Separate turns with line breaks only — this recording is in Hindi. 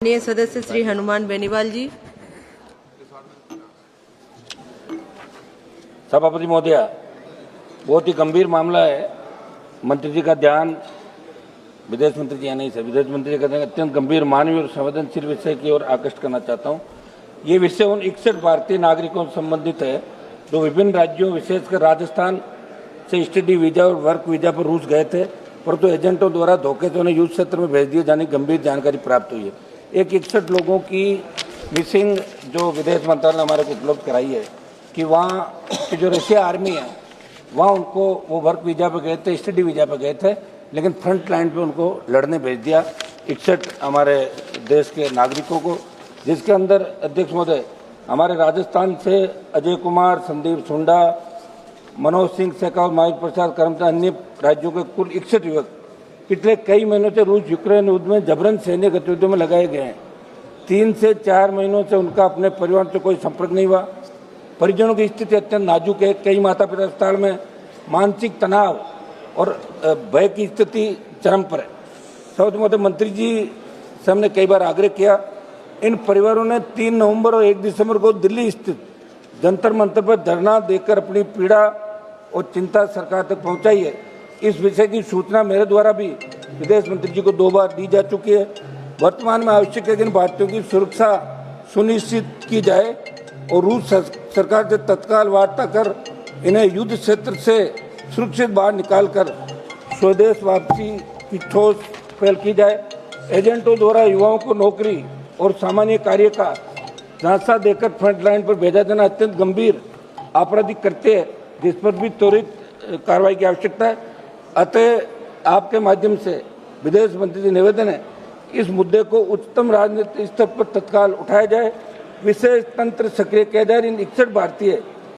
माननीय सदस्य श्री हनुमान बेनीवाल जी।
सभापति महोदय, बहुत ही गंभीर मामला है। मंत्री जी का ध्यान, विदेश मंत्री जी नहीं सर, विदेश मंत्री जी का ध्यान अत्यंत गंभीर मानवीय और संवेदनशील विषय की ओर आकृष्ट करना चाहता हूँ। ये विषय उन 61 भारतीय नागरिकों से संबंधित है जो विभिन्न राज्यों, विशेषकर राजस्थान से स्टडी वीजा और वर्क वीजा पर रूस गए थे, परंतु एजेंटों द्वारा धोखे से उन्हें युद्ध क्षेत्र में भेज दिए जाने की गंभीर जानकारी प्राप्त हुई है। एक 61 लोगों की मिसिंग जो विदेश मंत्रालय ने हमारे को उपलब्ध कराई है कि वहाँ की जो रशिया आर्मी है वहाँ उनको वो वर्क वीजा पे गए थे, स्टडी वीजा पे गए थे, लेकिन फ्रंट लाइन पे उनको लड़ने भेज दिया 61 हमारे देश के नागरिकों को, जिसके अंदर अध्यक्ष महोदय हमारे राजस्थान से अजय कुमार, संदीप सुंडा, मनोज सिंह शेखावत, माधव प्रसाद करमचंद, अन्य राज्यों के कुल 61 युवक पिछले कई महीनों से रूस यूक्रेन युद्ध में जबरन सैन्य गतिविधियों में लगाए गए हैं। 3 से 4 महीनों से उनका अपने परिवार से कोई संपर्क नहीं हुआ। परिजनों की स्थिति अत्यंत नाजुक है। कई माता पिता अस्पताल में, मानसिक तनाव और भय की स्थिति चरम पर है। सभापति महोदय, मंत्री जी से हमने कई बार आग्रह किया। इन परिवारों ने 3 नवंबर और 1 दिसंबर को दिल्ली स्थित जंतर मंतर पर धरना देकर अपनी पीड़ा और चिंता सरकार तक पहुंचाई है। इस विषय की सूचना मेरे द्वारा भी विदेश मंत्री जी को 2 बार दी जा चुकी है। वर्तमान में आवश्यक है कि इन भारतीयों की सुरक्षा सुनिश्चित की जाए और रूस सरकार से तत्काल वार्ता कर इन्हें युद्ध क्षेत्र से सुरक्षित बाहर निकालकर स्वदेश वापसी की ठोस पहल की जाए। एजेंटों द्वारा युवाओं को नौकरी और सामान्य कार्य का झांसा देकर फ्रंट लाइन पर भेजा जाना अत्यंत गंभीर आपराधिक कृत्य है, जिस पर भी त्वरित कार्रवाई की आवश्यकता है। अतः आपके माध्यम से विदेश मंत्री जी निवेदन है, इस मुद्दे को उच्चतम राजनीतिक स्तर पर तत्काल उठाया जाए, विशेष तंत्र सक्रिय किया जाए। इन 61 भारतीय